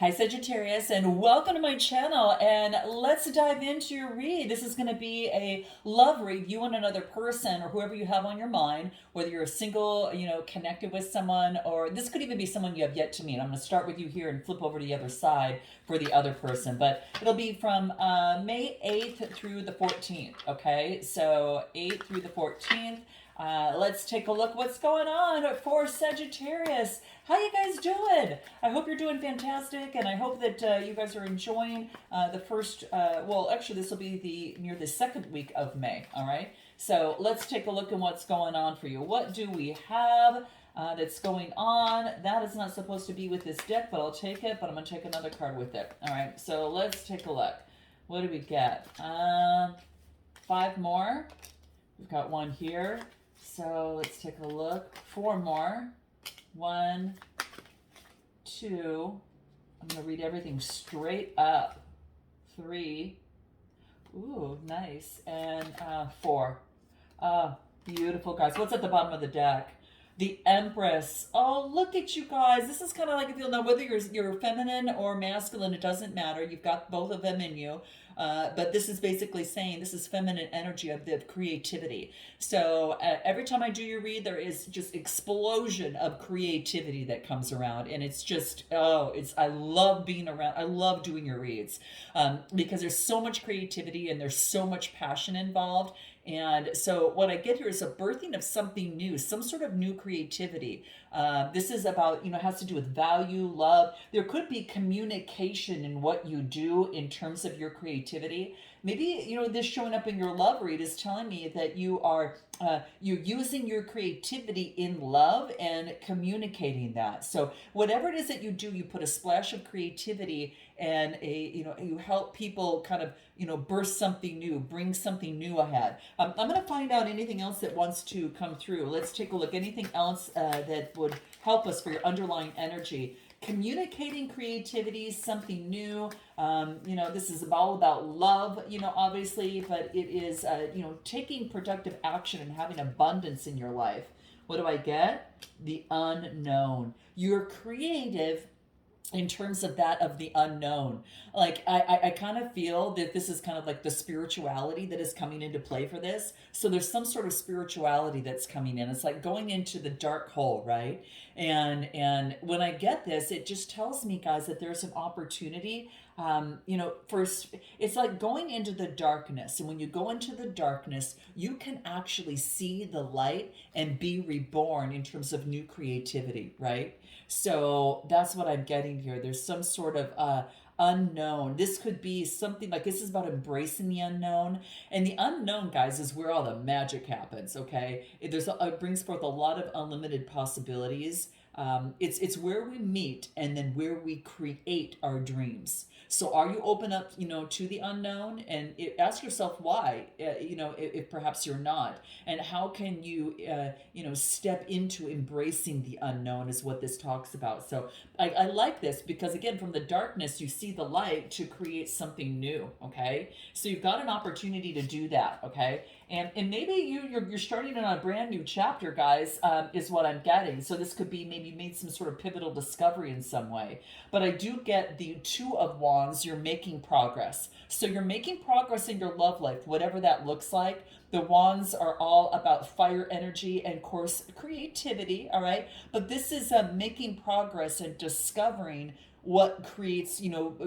Hi, Sagittarius, and welcome to my channel. And let's dive into your read. This is going to be a love read, you and another person, or whoever you have on your mind, whether you're single, connected with someone, or this could even be someone you have yet to meet. I'm going to start with you here and flip over to the other side for the other person. But it'll be from May 8th through the 14th, okay? So 8th through the 14th. Let's take a look what's going on for Sagittarius. How you guys doing? I hope you're doing fantastic, and I hope that you guys are enjoying the first. Well, actually, this will be near the second week of May. All right. So let's take a look at what's going on for you. What do we have that's going on? That is not supposed to be with this deck, but I'll take it. But I'm gonna take another card with it. All right. So let's take a look. What do we get? Five more. We've got one here. So let's take a look. Four more. One, two. I'm going to read everything straight up. Three. Ooh, nice. And four. Beautiful, guys. What's at the bottom of the deck? The Empress. Oh, look at you guys. This is kind of like, if you'll know whether you're feminine or masculine, it doesn't matter. You've got both of them in you. But this is basically saying this is feminine energy of the creativity. So every time I do your read, there is just explosion of creativity that comes around, and it's just I love being around. I love doing your reads because there's so much creativity and there's so much passion involved. And so what I get here is a birthing of something new, some sort of new creativity. This is about, has to do with value, love. There could be communication in what you do in terms of your creativity. Maybe, this showing up in your love read is telling me that you're using your creativity in love and communicating that. So whatever it is that you do, you put a splash of creativity and you help people kind of, burst something new, bring something new ahead. I'm going to find out anything else that wants to come through. Let's take a look. Anything else that would help us for your underlying energy. Communicating creativity, something new. This is all about love, obviously, but it is, taking productive action and having abundance in your life. What do I get? The unknown. You're creative in terms of that of the unknown. Like I kind of feel that this is kind of like the spirituality that is coming into play for this. So there's some sort of spirituality that's coming in. It's like going into the dark hole, right? And when I get this, it just tells me, guys, that there's an opportunity. First, it's like going into the darkness. And when you go into the darkness, you can actually see the light and be reborn in terms of new creativity, right? So that's what I'm getting here. There's some sort of unknown. This could be something like, this is about embracing the unknown. And the unknown, guys, is where all the magic happens, okay? It brings forth a lot of unlimited possibilities. It's where we meet and then where we create our dreams. So are you open up, to the unknown? And ask yourself why, if perhaps you're not. And how can you, step into embracing the unknown is what this talks about. So I like this because, again, from the darkness, you see the light to create something new, okay? So you've got an opportunity to do that, okay? And maybe you're starting on a brand new chapter, guys, is what I'm getting. So this could be maybe you made some sort of pivotal discovery in some way. But I do get the Two of Wands. You're making progress. So you're making progress in your love life, whatever that looks like. The wands are all about fire energy and, of course, creativity, all right? But this is making progress and discovering what creates,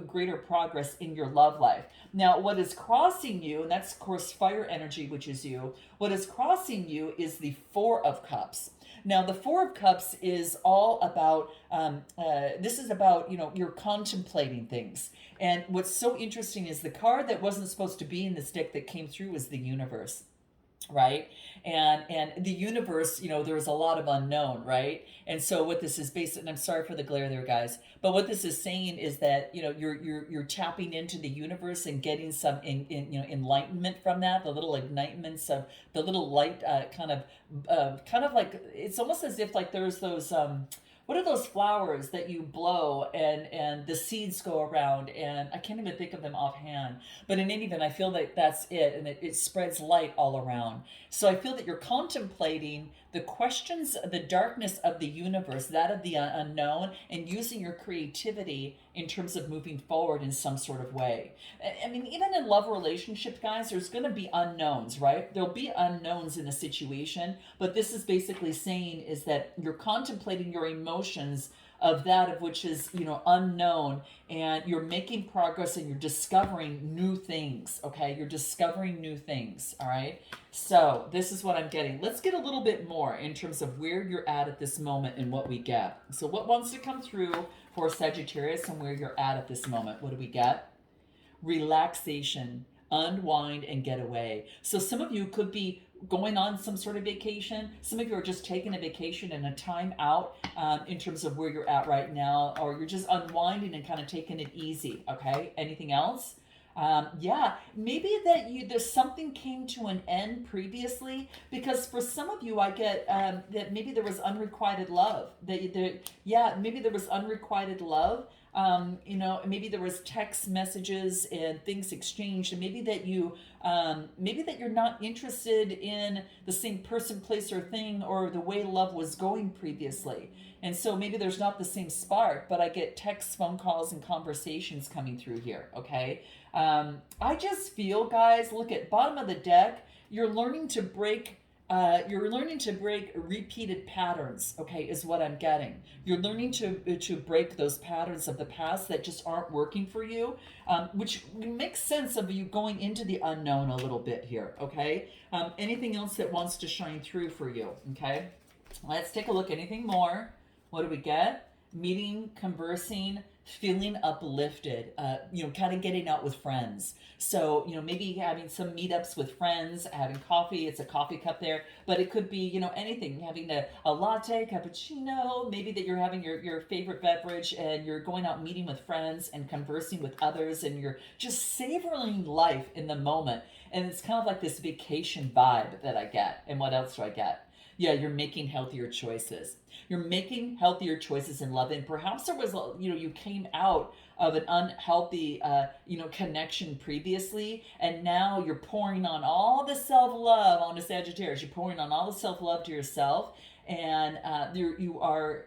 greater progress in your love life. Now, what is crossing you, and that's, of course, fire energy, which is you, what is crossing you is the Four of Cups. Now, the Four of Cups is all about, this is about, you're contemplating things. And what's so interesting is the card that wasn't supposed to be in this deck that came through was the Universe, right? And the universe, there's a lot of unknown, right? And so what this is based, and I'm sorry for the glare there, guys, but what this is saying is that you're tapping into the universe and getting some enlightenment from that, the little ignitements of the little light, kind of like, it's almost as if like there's those What are those flowers that you blow and the seeds go around? And I can't even think of them offhand. But in any event, I feel that that's it, and it spreads light all around. So I feel that you're contemplating the questions, the darkness of the universe, that of the unknown, and using your creativity in terms of moving forward in some sort of way. I mean, even in love relationships, guys, there's going to be unknowns, right? There'll be unknowns in a situation, but this is basically saying is that you're contemplating your emotions of that of which is, you know, unknown, and you're making progress and you're discovering new things. Okay, you're discovering new things. All right, so this is what I'm getting. Let's get a little bit more in terms of where you're at this moment and what we get. So what wants to come through for Sagittarius and where you're at this moment? What do we get? Relaxation, unwind, and get away. So some of you could be going on some sort of vacation. Some of you are just taking a vacation and a time out in terms of where you're at right now, or you're just unwinding and kind of taking it easy. Okay, anything else? Yeah, maybe that there's something came to an end previously, because for some of you I get that maybe there was unrequited love. Yeah, maybe there was unrequited love. You know, maybe there was text messages and things exchanged, and maybe that you're not interested in the same person, place, or thing, or the way love was going previously. And so maybe there's not the same spark, but I get texts, phone calls, and conversations coming through here. Okay. I just feel, guys, look at bottom of the deck. You're learning to break repeated patterns. Okay, is what I'm getting. You're learning to break those patterns of the past that just aren't working for you, which makes sense of you going into the unknown a little bit here. Okay, anything else that wants to shine through for you? Okay, let's take a look. Anything more? What do we get? Meeting, conversing, feeling uplifted, you know, kind of getting out with friends. So, you know, maybe having some meetups with friends, having coffee, it's a coffee cup there, but it could be, you know, anything, having a latte, cappuccino, maybe that you're having your favorite beverage and you're going out meeting with friends and conversing with others, and you're just savoring life in the moment. And it's kind of like this vacation vibe that I get. And what else do I get? Yeah, you're making healthier choices. You're making healthier choices in love. And perhaps there was, you know, you came out of an unhealthy, you know, connection previously, and now you're pouring on all the self-love on the Sagittarius. You're pouring on all the self-love to yourself, and you are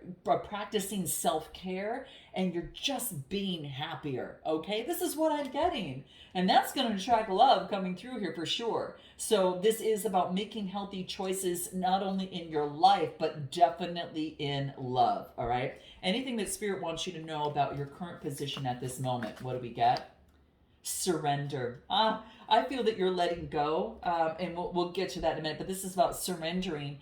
practicing self-care, and you're just being happier. Okay, this is what I'm getting, and that's going to attract love coming through here for sure. So this is about making healthy choices, not only in your life, but definitely in love. All right, anything that Spirit wants you to know about your current position at this moment? What do we get? Surrender. I feel that you're letting go, and we'll get to that in a minute, but this is about surrendering,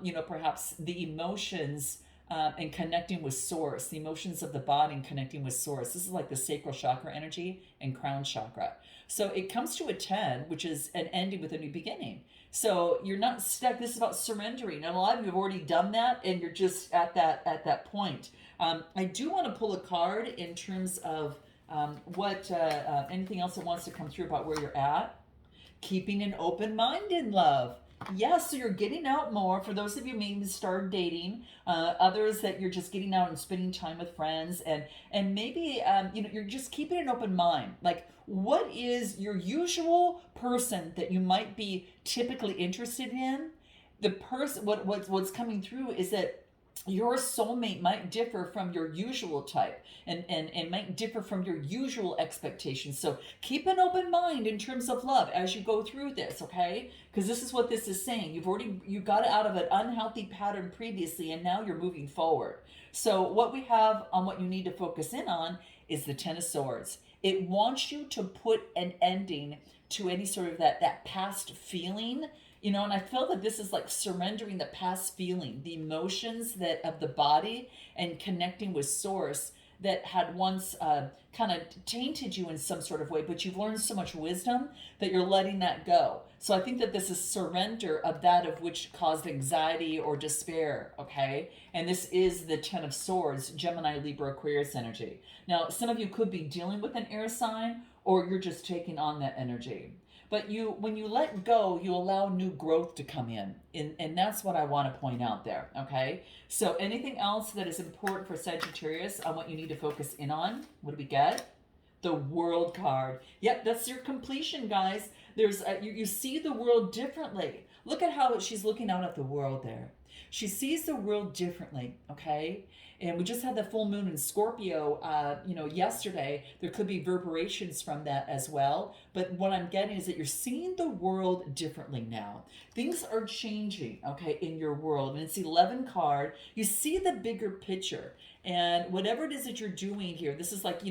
you know, perhaps the emotions, and connecting with source, the emotions of the body and connecting with source. This is like the sacral chakra energy and crown chakra. So it comes to a 10, which is an ending with a new beginning. So you're not stuck. This is about surrendering. And a lot of you have already done that, and you're just at that point. I do want to pull a card in terms of what anything else that wants to come through about where you're at. Keeping an open mind in love. Yes, so you're getting out more. For those of you maybe started dating, others that you're just getting out and spending time with friends, and maybe you know, you're just keeping an open mind. Like, what is your usual person that you might be typically interested in? The person, what's coming through is that your soulmate might differ from your usual type, and might differ from your usual expectations. So keep an open mind in terms of love as you go through this, okay? Because this is what this is saying. You got out of an unhealthy pattern previously, and now you're moving forward. So what we have on what you need to focus in on is the Ten of Swords. It wants you to put an ending to any sort of that past feeling. You know, and I feel that this is like surrendering the past feeling, the emotions that of the body, and connecting with source that had once kind of tainted you in some sort of way, but you've learned so much wisdom that you're letting that go. So I think that this is surrender of that of which caused anxiety or despair, okay? And this is the Ten of Swords, Gemini, Libra, Aquarius energy. Now, some of you could be dealing with an air sign, or you're just taking on that energy. But when you let go, you allow new growth to come in. And that's what I want to point out there. Okay. So anything else that is important for Sagittarius on what you need to focus in on? What do we get? The World card. Yep, that's your completion, guys. There's you see the world differently. Look at how she's looking out at the world there. She sees the world differently, okay? And we just had the full moon in Scorpio, yesterday. There could be reverberations from that as well. But what I'm getting is that you're seeing the world differently now. Things are changing, okay, in your world. And it's the 11 card. You see the bigger picture. And whatever it is that you're doing here, this is like,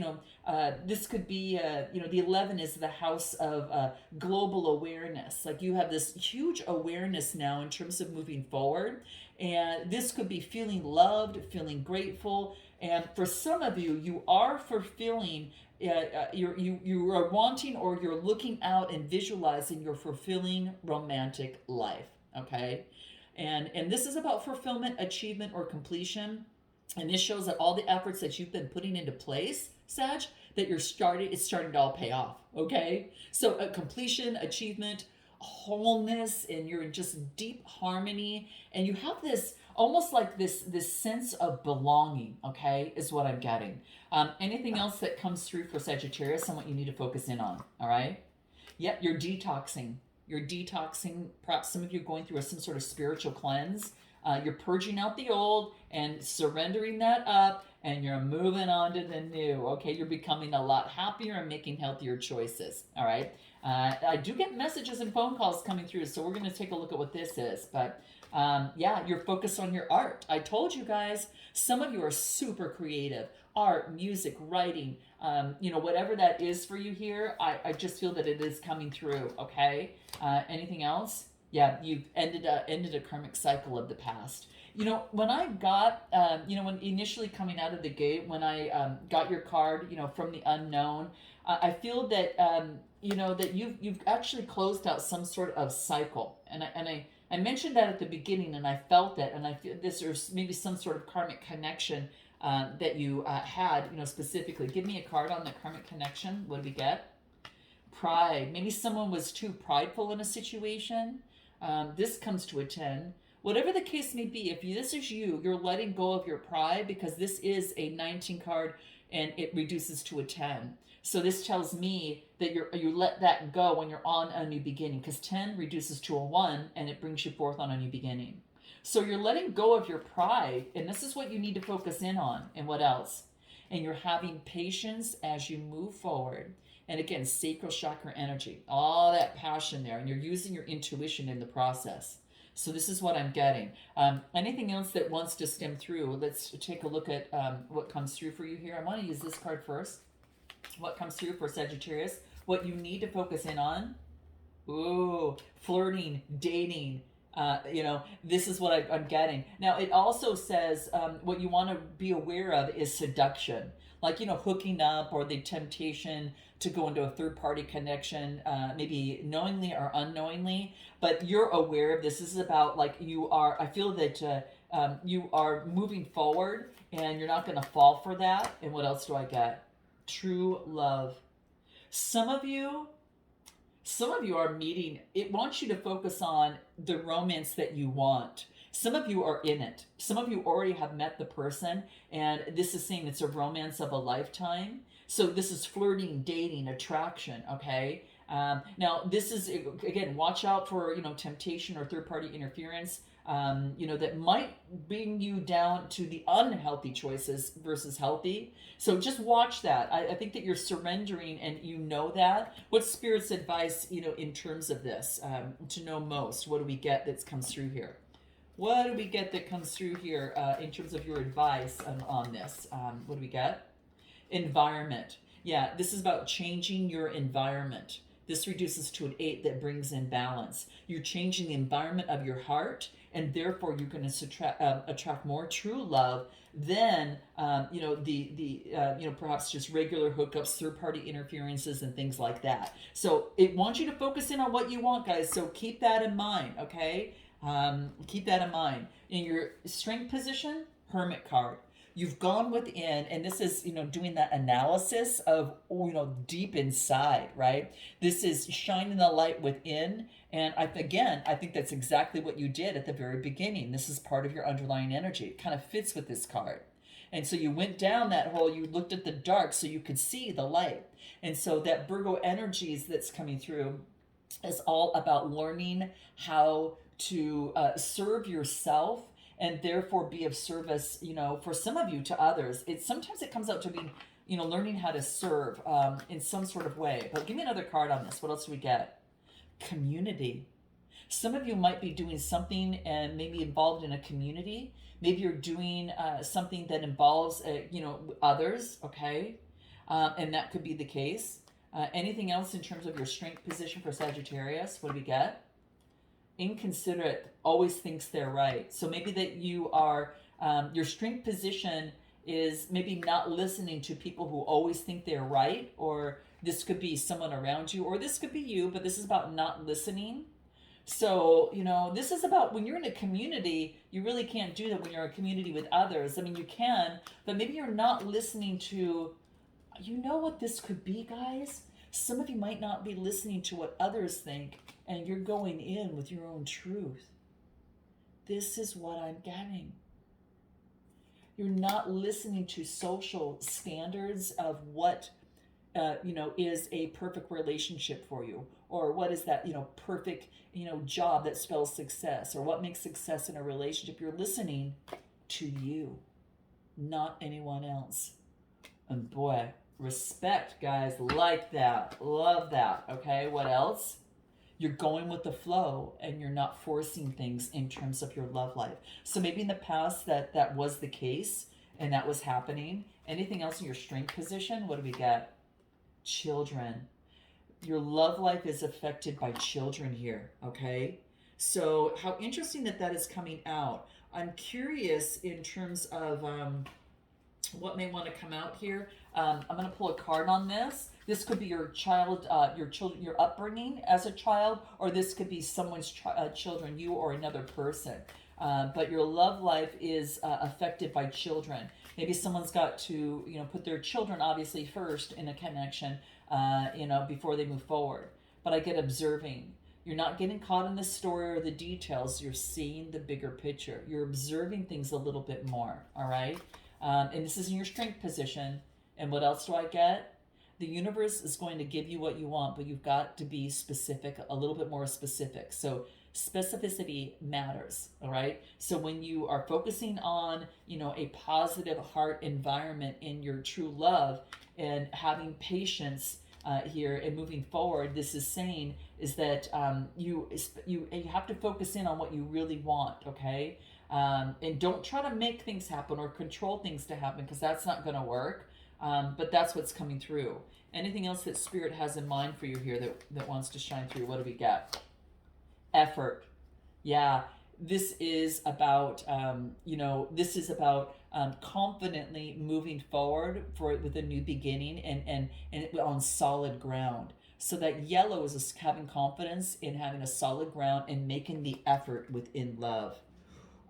this could be, the 11 is the house of global awareness. Like you have this huge awareness now in terms of moving forward. And this could be feeling loved, feeling grateful. And for some of you, you are fulfilling, you are wanting or you're looking out and visualizing your fulfilling romantic life, okay? And this is about fulfillment, achievement, or completion. And this shows that all the efforts that you've been putting into place, Sag, that it's starting to all pay off, okay? So completion, achievement, wholeness, and you're in just deep harmony. And you have this, almost like this sense of belonging, okay, is what I'm getting. Anything else that comes through for Sagittarius and what you need to focus in on, all right? Yep, you're detoxing. You're detoxing. Perhaps some of you are going through some sort of spiritual cleanse. You're purging out the old and surrendering that up, and you're moving on to the new. Okay, you're becoming a lot happier and making healthier choices. All right. I do get messages and phone calls coming through, so we're going to take a look at what this is. But yeah, you're focused on your art. I told you guys, some of you are super creative. Art, music, writing, whatever that is for you here, I just feel that it is coming through. Okay. Anything else? Yeah, you've ended a karmic cycle of the past. When I got, when initially coming out of the gate, when I got your card, from the unknown, I feel that, that you've actually closed out some sort of cycle. And I mentioned that at the beginning, and I felt it, and I feel there's maybe some sort of karmic connection that you had, specifically. Give me a card on the karmic connection. What do we get? Pride. Maybe someone was too prideful in a situation. This comes to a 10. Whatever the case may be, if this is you're letting go of your pride, because this is a 19 card and it reduces to a 10. So this tells me that you let that go when you're on a new beginning, because 10 reduces to a 1 and it brings you forth on a new beginning. So you're letting go of your pride, and this is what you need to focus in on. And what else? And you're having patience as you move forward. And again, sacral chakra energy, all that passion there, and you're using your intuition in the process. So this is what I'm getting. Anything else that wants to stem through? Let's take a look at what comes through for you here. I want to use this card first. What comes through for Sagittarius? What you need to focus in on? Ooh, flirting, dating. This is what I'm getting. Now, it also says what you want to be aware of is seduction. Like, hooking up, or the temptation to go into a third-party connection, maybe knowingly or unknowingly. But you're aware of this. This is about, like, I feel that you are moving forward, and you're not going to fall for that. And what else do I get? True love. Some of you are meeting, it wants you to focus on the romance that you want. Some of you are in it. Some of you already have met the person, and this is saying it's a romance of a lifetime. So this is flirting, dating, attraction, okay? Now, this is, again, watch out for, temptation or third-party interference, that might bring you down to the unhealthy choices versus healthy. So just watch that. I think that you're surrendering, and that. What's Spirit's advice, in terms of this, to know most? What do we get that comes through here? What do we get that comes through here in terms of your advice on this? What do we get? Environment. Yeah, this is about changing your environment. This reduces to an 8 that brings in balance. You're changing the environment of your heart, and therefore you're going to attract more true love than perhaps just regular hookups, third-party interferences, and things like that. So it wants you to focus in on what you want, guys. So keep that in mind, okay? Keep that in mind. In your strength position, Hermit card. you've gone within, and this is, doing that analysis of, deep inside, right? This is shining the light within. And I think that's exactly what you did at the very beginning. This is part of your underlying energy. It kind of fits with this card. And so you went down that hole, you looked at the dark so you could see the light. And so that Virgo energies that's coming through is all about learning how to serve yourself and therefore be of service, for some of you to others. Sometimes it comes out to being, learning how to serve in some sort of way. But give me another card on this. What else do we get? Community. Some of you might be doing something and maybe involved in a community. Maybe you're doing something that involves, others, okay? And that could be the case. Anything else in terms of your strength position for Sagittarius? What do we get? Inconsiderate, always thinks they're right. So maybe that you are, your strength position is maybe not listening to people who always think they're right, or this could be someone around you, or this could be you, but this is about not listening. So, this is about when you're in a community, you really can't do that when you're in a community with others. I mean, you can, but maybe you're not listening to, what this could be, guys? Some of you might not be listening to what others think, and you're going in with your own truth. This is what I'm getting. You're not listening to social standards of what is a perfect relationship for you, or what is that, perfect, job that spells success, or what makes success in a relationship. You're listening to you, not anyone else. And boy, respect, guys, like that, love that. Okay, what else? You're going with the flow and you're not forcing things in terms of your love life. So maybe in the past that was the case and that was happening. Anything else in your strength position? What do we get? Children. Your love life is affected by children here, okay? So how interesting that is coming out. I'm curious in terms of what may want to come out here. I'm going to pull a card on this. This could be your child, your upbringing as a child, or this could be someone's children, you or another person. But your love life is affected by children. Maybe someone's got to, put their children obviously first in a connection, before they move forward. But I get observing. You're not getting caught in the story or the details. You're seeing the bigger picture. You're observing things a little bit more, all right? And this is in your strength position. And what else do I get? The universe is going to give you what you want, but you've got to be specific, a little bit more specific. So specificity matters, all right? So when you are focusing on, a positive heart environment in your true love and having patience here and moving forward, this is saying is that you have to focus in on what you really want, okay? And don't try to make things happen or control things to happen, because that's not going to work. But that's what's coming through. Anything else that Spirit has in mind for you here that wants to shine through? What do we got? Effort. Yeah, this is about, confidently moving forward with a new beginning and on solid ground. So that yellow is having confidence in having a solid ground and making the effort within love.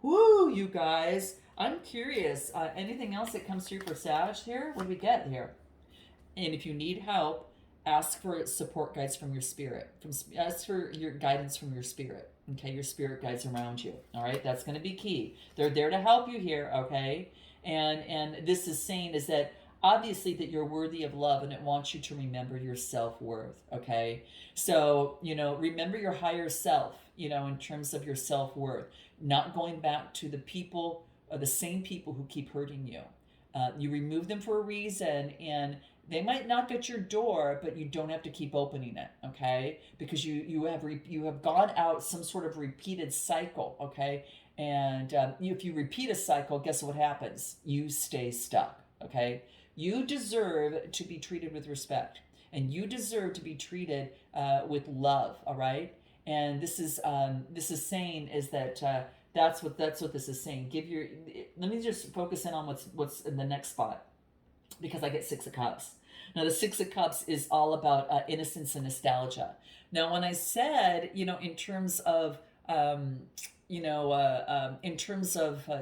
Woo, you guys. I'm curious. Anything else that comes through for Sag here? What do we get here? And if you need help, ask for support guides from your spirit. Ask for your guidance from your spirit. Okay, your spirit guides around you. All right, that's going to be key. They're there to help you here. Okay, and this is saying is that obviously that you're worthy of love, and it wants you to remember your self-worth. Okay, so remember your higher self. In terms of your self-worth, not going back to the people. The same people who keep hurting you. You remove them for a reason, and they might knock at your door, but you don't have to keep opening it, okay? Because you have gone out some sort of repeated cycle, okay? And if you repeat a cycle, guess what happens? You stay stuck, okay? You deserve to be treated with respect, and you deserve to be treated with love, all right? And this is saying is that. That's what this is saying. Let me just focus in on what's in the next spot, because I get Six of Cups. Now the Six of Cups is all about innocence and nostalgia. Now when I said, in terms of,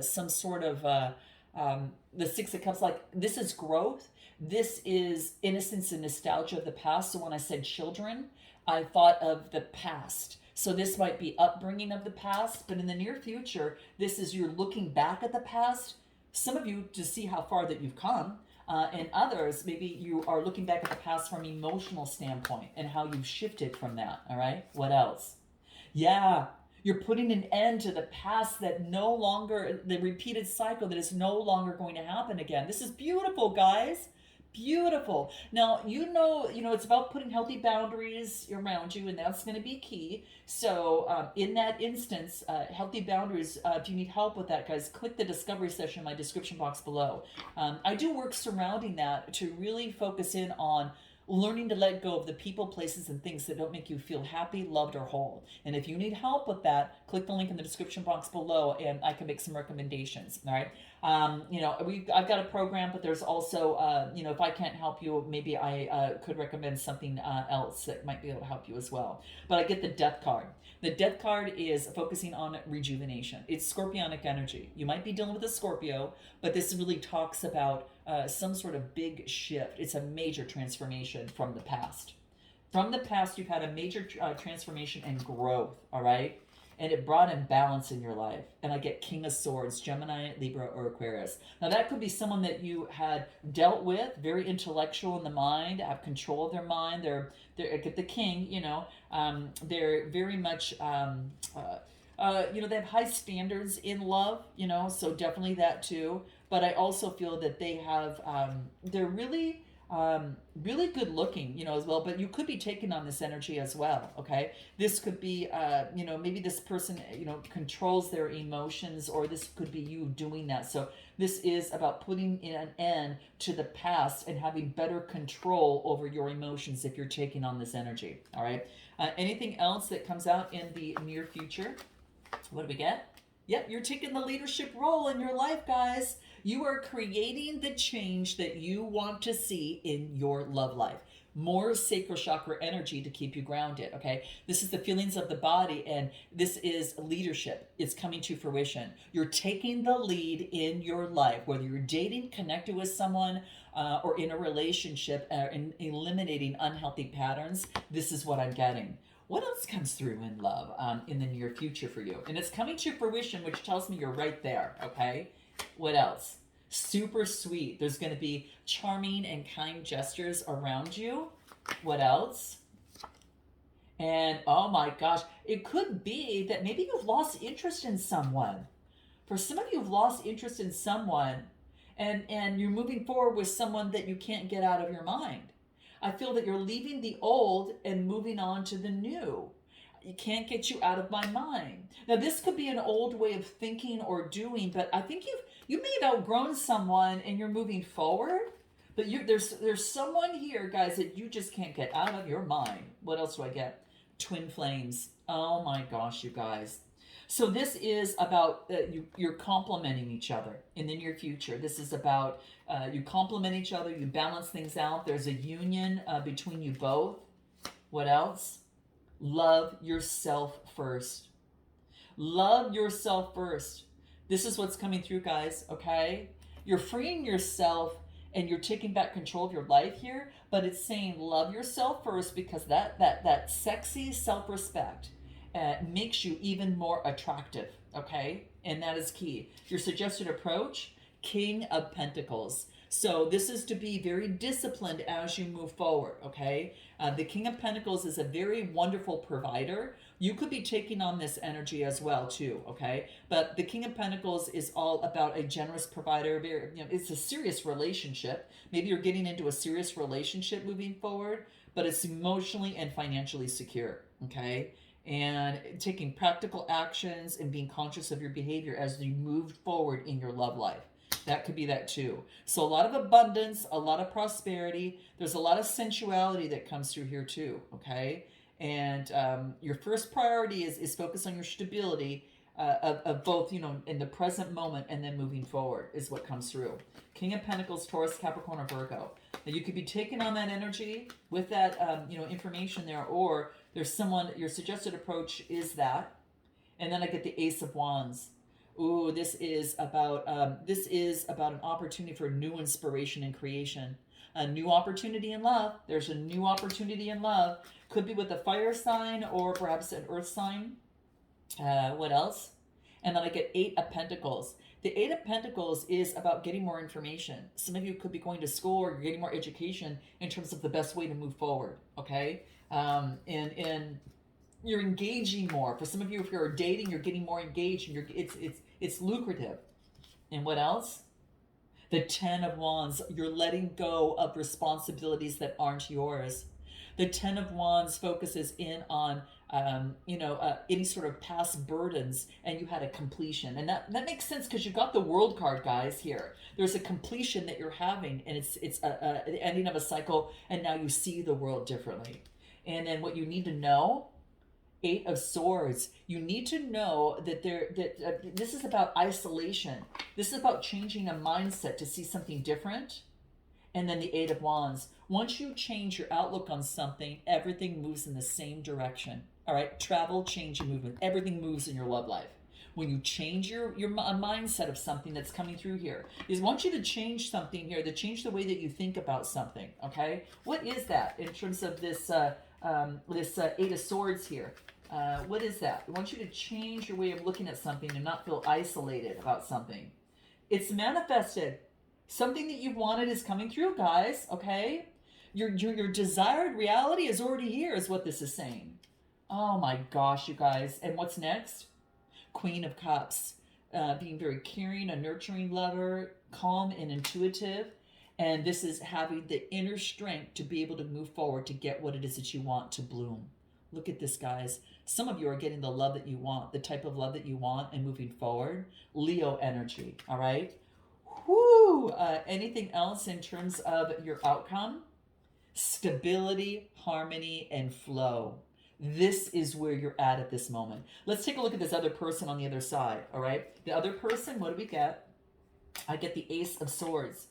some sort of The Six of Cups, like, this is growth. This is innocence and nostalgia of the past. So when I said children, I thought of the past. So this might be upbringing of the past, but in the near future, this is you're looking back at the past. Some of you to see how far that you've come, and others maybe you are looking back at the past from an emotional standpoint and how you've shifted from that. All right, what else? Yeah, you're putting an end to the past that no longer, the repeated cycle that is no longer going to happen again. This is beautiful, guys. Beautiful. Now, it's about putting healthy boundaries around you, and that's going to be key. So, in that instance, healthy boundaries, if you need help with that, guys, click the discovery session in my description box below. I do work surrounding that to really focus in on learning to let go of the people, places, and things that don't make you feel happy, loved, or whole. And if you need help with that, click the link in the description box below, and I can make some recommendations. All right. I've got a program, but there's also, if I can't help you, maybe I could recommend something else that might be able to help you as well. But I get the Death card. The Death card is focusing on rejuvenation. It's Scorpionic energy. You might be dealing with a Scorpio, but this really talks about some sort of big shift. It's a major transformation from the past. From the past, you've had a major transformation and growth, all right? And it brought in balance in your life. And I get King of Swords, Gemini, Libra, or Aquarius. Now, that could be someone that you had dealt with, very intellectual in the mind, have control of their mind. They're get the King, they're very much, they have high standards in love, so definitely that too. But I also feel that they have, they're really really good looking, as well, but you could be taking on this energy as well. Okay. This could be, maybe this person, controls their emotions, or this could be you doing that. So this is about putting an end to the past and having better control over your emotions if you're taking on this energy. All right. Anything else that comes out in the near future? What do we get? Yep, you're taking the leadership role in your life, guys. You are creating the change that you want to see in your love life. More sacral chakra energy to keep you grounded, okay? This is the feelings of the body, and this is leadership. It's coming to fruition. You're taking the lead in your life, whether you're dating, connected with someone, or in a relationship, and eliminating unhealthy patterns. This is what I'm getting. What else comes through in love in the near future for you? And it's coming to fruition, which tells me you're right there, okay? What else? Super sweet. There's going to be charming and kind gestures around you. What else? And oh my gosh, it could be that maybe you've lost interest in someone. For some of you, you've lost interest in someone, and you're moving forward with someone that you can't get out of your mind. I feel that you're leaving the old and moving on to the new. You can't get you out of my mind. Now, this could be an old way of thinking or doing, but I think you may have outgrown someone and you're moving forward. But there's someone here, guys, that you just can't get out of your mind. What else do I get? Twin flames. Oh my gosh, you guys. So this is about you're complementing each other in the near future. This is about you complement each other, you balance things out. There's a union between you both. What else? Love yourself first. Love yourself first. This is what's coming through, guys, okay? You're freeing yourself and you're taking back control of your life here, but it's saying love yourself first, because that sexy self-respect makes you even more attractive, okay? And that is key. Your suggested approach, King of Pentacles. So this is to be very disciplined as you move forward, okay? The King of Pentacles is a very wonderful provider. You could be taking on this energy as well too, okay? But the King of Pentacles is all about a generous provider. It's a serious relationship. Maybe you're getting into a serious relationship moving forward, but it's emotionally and financially secure, okay? And taking practical actions and being conscious of your behavior as you move forward in your love life. That could be that too. So a lot of abundance, a lot of prosperity. There's a lot of sensuality that comes through here too, okay? And your first priority is focus on your stability of both, in the present moment and then moving forward is what comes through. King of Pentacles, Taurus, Capricorn, or Virgo. Now you could be taking on that energy with that, information there, or there's someone, your suggested approach is that. And then I get the Ace of Wands. Ooh, this is about an opportunity for new inspiration and creation. A new opportunity in love. There's a new opportunity in love. Could be with a fire sign or perhaps an earth sign. What else? And then I get Eight of Pentacles. The Eight of Pentacles is about getting more information. Some of you could be going to school or you're getting more education in terms of the best way to move forward. Okay, and you're engaging more. For some of you, if you're dating, you're getting more engaged, and it's lucrative. And what else? The Ten of Wands. You're letting go of responsibilities that aren't yours. The Ten of Wands focuses in on any sort of past burdens, and you had a completion, and that makes sense because you got the World card, guys. Here, there's a completion that you're having, and it's the ending of a cycle, and now you see the world differently. And then what you need to know. Eight of Swords. You need to know that this is about isolation. This is about changing a mindset to see something different. And then the Eight of Wands. Once you change your outlook on something, everything moves in the same direction. All right, travel, change, and movement. Everything moves in your love life. When you change your mindset of something that's coming through here, is want you to change something here, to change the way that you think about something. Okay, what is that in terms of this Eight of Swords here? What is that? I want you to change your way of looking at something and not feel isolated about something. It's manifested. Something that you've wanted is coming through, guys. Okay, your desired reality is already here, is what this is saying. Oh my gosh, you guys! And what's next? Queen of Cups. Being very caring, a nurturing lover, calm and intuitive. And this is having the inner strength to be able to move forward to get what it is that you want to bloom. Look at this, guys. Some of you are getting the love that you want, the type of love that you want, and moving forward. Leo energy, all right? Whoo! Anything else in terms of your outcome? Stability, harmony, and flow. This is where you're at this moment. Let's take a look at this other person on the other side, all right? The other person, what do we get? I get the Ace of Swords.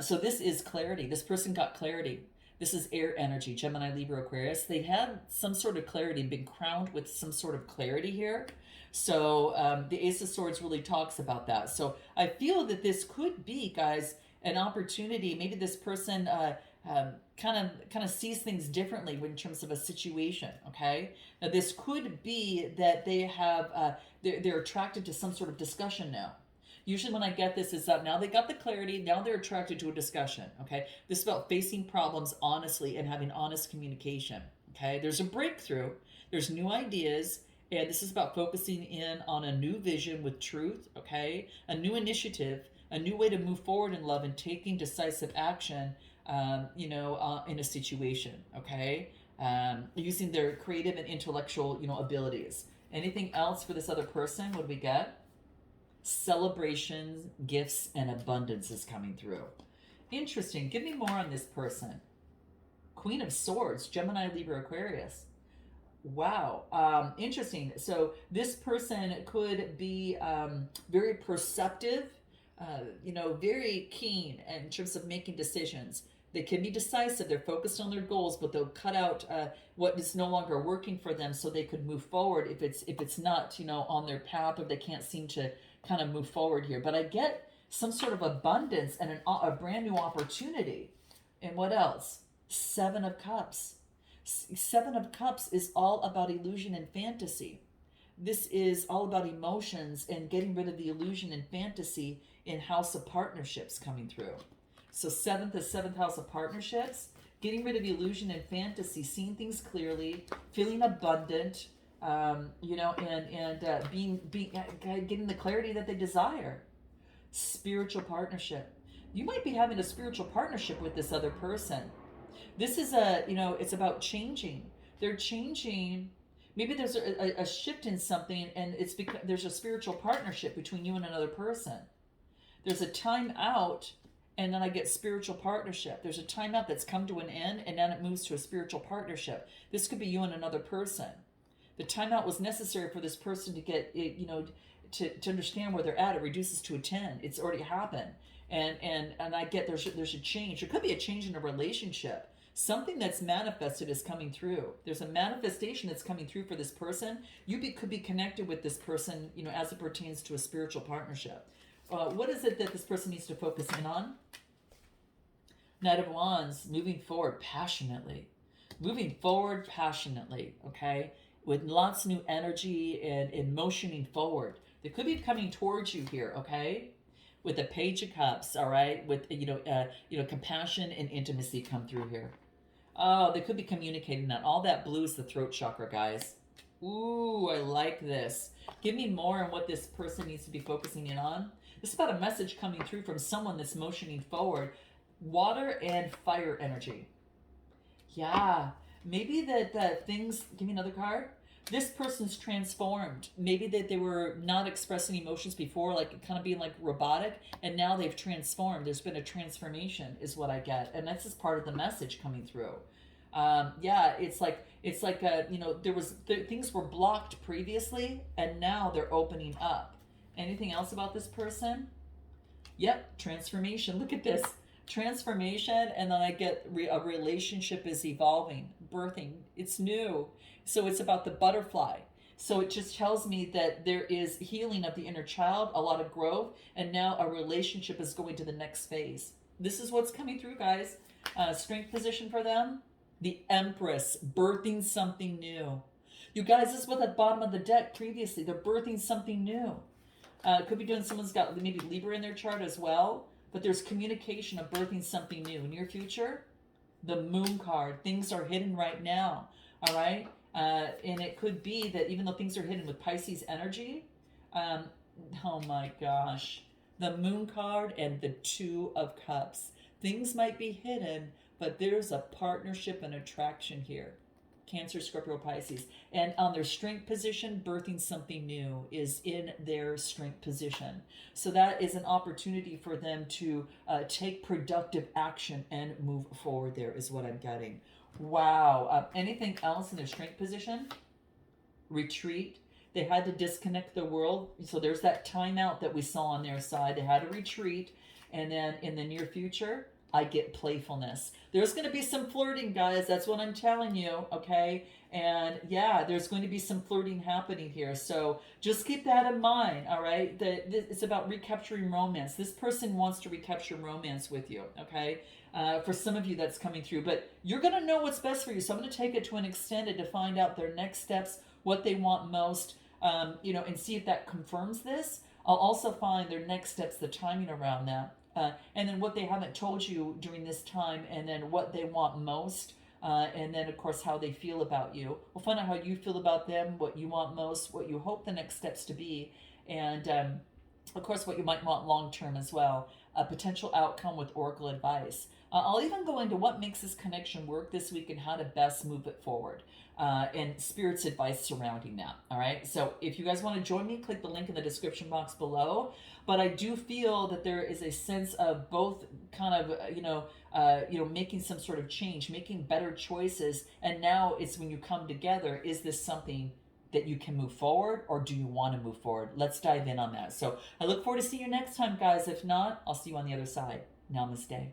So this is clarity. This person got clarity. This is air energy, Gemini, Libra, Aquarius. They had some sort of clarity, been crowned with some sort of clarity here. So the Ace of Swords really talks about that. So I feel that this could be, guys, an opportunity. Maybe this person kind of sees things differently in terms of a situation. Okay, now this could be that they have they're attracted to some sort of discussion now. Usually when I get this is that now they got the clarity, now they're attracted to a discussion, okay? This is about facing problems honestly and having honest communication, okay? There's a breakthrough, there's new ideas, and this is about focusing in on a new vision with truth, okay? A new initiative, a new way to move forward in love and taking decisive action, in a situation, okay? Using their creative and intellectual, abilities. Anything else for this other person? What do we get? Celebrations, gifts, and abundance is coming through. Interesting. Give me more on this person. Queen of Swords, Gemini, Libra, Aquarius. Wow. Interesting. So this person could be very perceptive, very keen in terms of making decisions. They can be decisive. They're focused on their goals, but they'll cut out what is no longer working for them, so they could move forward if it's not on their path, or they can't seem to kind of move forward here. But I get some sort of abundance and a brand new opportunity. And what else? Seven of Cups. Seven of Cups is all about illusion and fantasy. This is all about emotions and getting rid of the illusion and fantasy in House of Partnerships coming through. So the seventh house of partnerships, getting rid of illusion and fantasy, seeing things clearly, feeling abundant, getting the clarity that they desire. Spiritual partnership. You might be having a spiritual partnership with this other person. This is it's about changing. They're changing. Maybe there's a shift in something, and it's because there's a spiritual partnership between you and another person. There's a time out, and then I get spiritual partnership. There's a time out that's come to an end, and then it moves to a spiritual partnership. This could be you and another person. The timeout was necessary for this person to get, to understand where they're at. It reduces to a 10. It's already happened. And I get there's a change. There could be a change in a relationship. Something that's manifested is coming through. There's a manifestation that's coming through for this person. Could be connected with this person, as it pertains to a spiritual partnership. What is it that this person needs to focus in on? Knight of Wands, moving forward passionately. Moving forward passionately, okay? With lots of new energy and motioning forward. They could be coming towards you here, okay? With the Page of Cups, all right? With, compassion and intimacy come through here. Oh, they could be communicating that. All that blue is the throat chakra, guys. Ooh, I like this. Give me more on what this person needs to be focusing in on. This is about a message coming through from someone that's motioning forward. Water and fire energy. Yeah, maybe that things, give me another card. This person's transformed. Maybe that they were not expressing emotions before, like kind of being like robotic, and now they've transformed. There's been a transformation, is what I get, and that's just part of the message coming through. Yeah, it's like things were blocked previously, and now they're opening up. Anything else about this person? Yep, transformation. Look at this. Transformation, and then I get a relationship is evolving, birthing. It's new. So it's about the butterfly. So it just tells me that there is healing of the inner child, a lot of growth, and now a relationship is going to the next phase. This is what's coming through, guys. Strength position for them. The Empress, birthing something new. You guys, this was at the bottom of the deck previously. They're birthing something new. Could be doing, someone's got maybe Libra in their chart as well. But there's communication of birthing something new. Near future, the Moon card. Things are hidden right now. All right? And it could be that even though things are hidden with Pisces energy, oh my gosh. The Moon card and the Two of Cups. Things might be hidden, but there's a partnership and attraction here. Cancer, Scorpio, Pisces. And on their strength position, birthing something new is in their strength position. So that is an opportunity for them to take productive action and move forward. There is what I'm getting. Wow. Anything else in their strength position? Retreat. They had to disconnect the world. So there's that timeout that we saw on their side. They had to retreat. And then in the near future, I get playfulness. There's going to be some flirting, guys. That's what I'm telling you, okay? And yeah, there's going to be some flirting happening here. So just keep that in mind, all right? It's about recapturing romance. This person wants to recapture romance with you, okay? For some of you, that's coming through. But you're going to know what's best for you. So I'm going to take it to an extended to find out their next steps, what they want most, and see if that confirms this. I'll also find their next steps, the timing around that. And then what they haven't told you during this time, and then what they want most, and then of course how they feel about you. We'll find out how you feel about them, what you want most, what you hope the next steps to be, and of course what you might want long term as well. A potential outcome with oracle advice. I'll even go into what makes this connection work this week and how to best move it forward. And spirit's advice surrounding that. All right. So if you guys want to join me, click the link in the description box below. But I do feel that there is a sense of both kind of, making some sort of change, making better choices. And now it's when you come together, is this something that you can move forward, or do you want to move forward? Let's dive in on that. So I look forward to seeing you next time, guys. If not, I'll see you on the other side. Namaste.